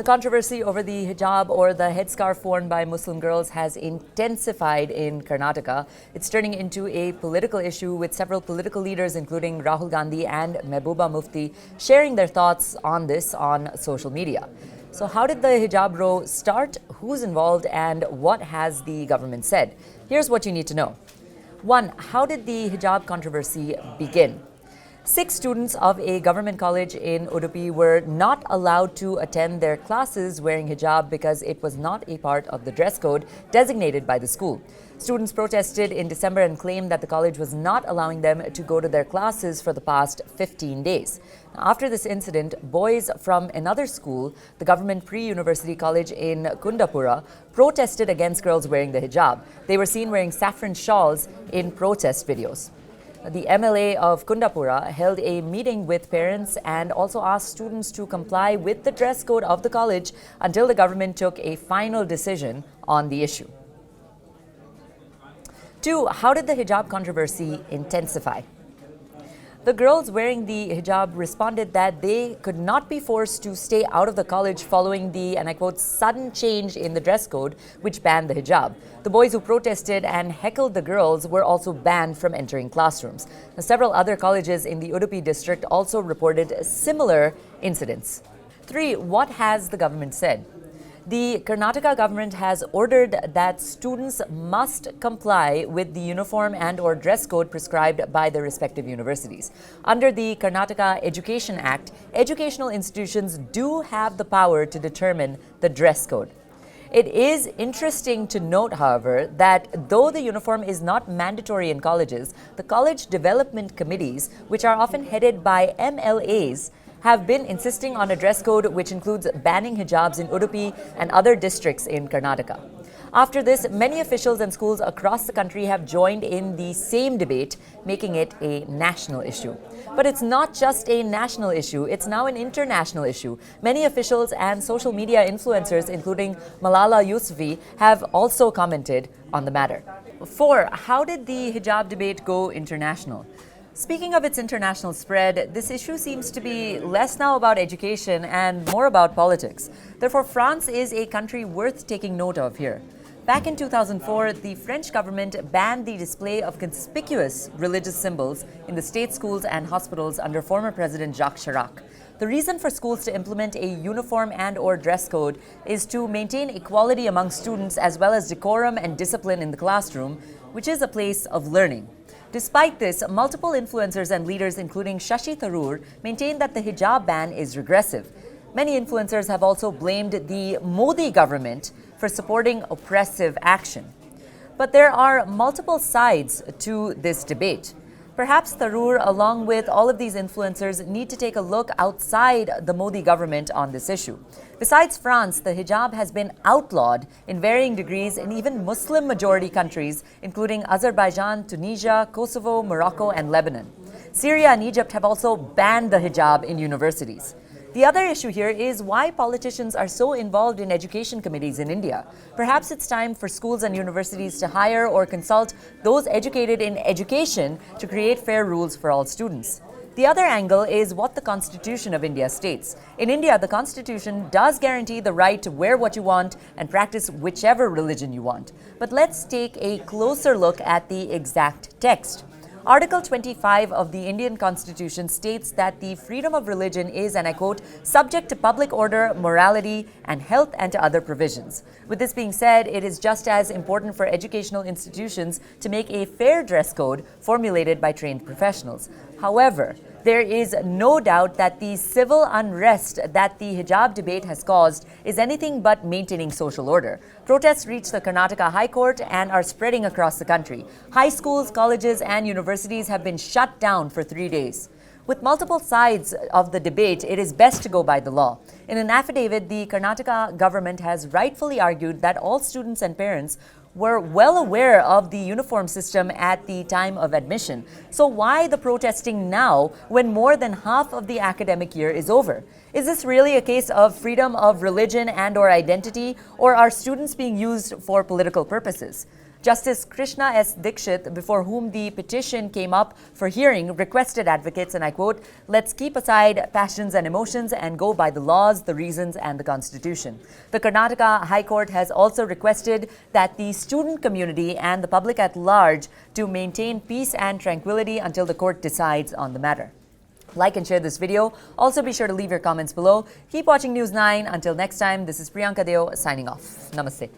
The controversy over the hijab, or the headscarf worn by Muslim girls, has intensified in Karnataka. It's turning into a political issue, with several political leaders, including Rahul Gandhi and Mehbooba Mufti, sharing their thoughts on this on social media. So how did the hijab row start? Who's involved? And what has the government said? Here's what you need to know. 1. How did the hijab controversy begin? 6 students of a government college in Udupi were not allowed to attend their classes wearing hijab because it was not a part of the dress code designated by the school. Students protested in December and claimed that the college was not allowing them to go to their classes for the past 15 days. After this incident, boys from another school, the government pre-university college in Kundapura, protested against girls wearing the hijab. They were seen wearing saffron shawls in protest videos. The MLA of Kundapura held a meeting with parents and also asked students to comply with the dress code of the college until the government took a final decision on the issue. 2. How did the hijab controversy intensify? The girls wearing the hijab responded that they could not be forced to stay out of the college following the, and I quote, sudden change in the dress code which banned the hijab. The boys who protested and heckled the girls were also banned from entering classrooms. Now, several other colleges in the Udupi district also reported similar incidents. 3. What has the government said? The Karnataka government has ordered that students must comply with the uniform and/or dress code prescribed by the respective universities. Under the Karnataka Education Act, educational institutions do have the power to determine the dress code. It is interesting to note, however, that though the uniform is not mandatory in colleges, the college development committees, which are often headed by MLAs, have been insisting on a dress code which includes banning hijabs in Udupi and other districts in Karnataka. After this, many officials and schools across the country have joined in the same debate, making it a national issue. But it's not just a national issue, it's now an international issue. Many officials and social media influencers, including Malala Yousafzai, have also commented on the matter. 4. How did the hijab debate go international? Speaking of its international spread, this issue seems to be less now about education and more about politics. Therefore, France is a country worth taking note of here. Back in 2004, the French government banned the display of conspicuous religious symbols in the state schools and hospitals under former President Jacques Chirac. The reason for schools to implement a uniform and/or dress code is to maintain equality among students as well as decorum and discipline in the classroom, which is a place of learning. Despite this, multiple influencers and leaders, including Shashi Tharoor, maintain that the hijab ban is regressive. Many influencers have also blamed the Modi government for supporting oppressive action. But there are multiple sides to this debate. Perhaps Tharoor, along with all of these influencers, need to take a look outside the Modi government on this issue. Besides France, the hijab has been outlawed in varying degrees in even Muslim-majority countries, including Azerbaijan, Tunisia, Kosovo, Morocco, and Lebanon. Syria and Egypt have also banned the hijab in universities. The other issue here is why politicians are so involved in education committees in India. Perhaps it's time for schools and universities to hire or consult those educated in education to create fair rules for all students. The other angle is what the Constitution of India states. In India, the Constitution does guarantee the right to wear what you want and practice whichever religion you want. But let's take a closer look at the exact text. Article 25 of the Indian Constitution states that the freedom of religion is, and I quote, subject to public order, morality, and health, and to other provisions. With this being said, it is just as important for educational institutions to make a fair dress code formulated by trained professionals. However, there is no doubt that the civil unrest that the hijab debate has caused is anything but maintaining social order. Protests reached the Karnataka High Court and are spreading across the country. High schools, colleges, and universities have been shut down for 3 days. With multiple sides of the debate, it is best to go by the law. In an affidavit, the Karnataka government has rightfully argued that all students and parents were well aware of the uniform system at the time of admission. So why the protesting now when more than half of the academic year is over? Is this really a case of freedom of religion and/or identity, or are students being used for political purposes? Justice Krishna S. Dikshit, before whom the petition came up for hearing, requested advocates, and I quote, "Let's keep aside passions and emotions and go by the laws, the reasons, and the Constitution." The Karnataka High Court has also requested that the student community and the public at large to maintain peace and tranquility until the court decides on the matter. Like and share this video. Also be sure to leave your comments below. Keep watching News 9. Until next time, this is Priyanka signing off. Namaste.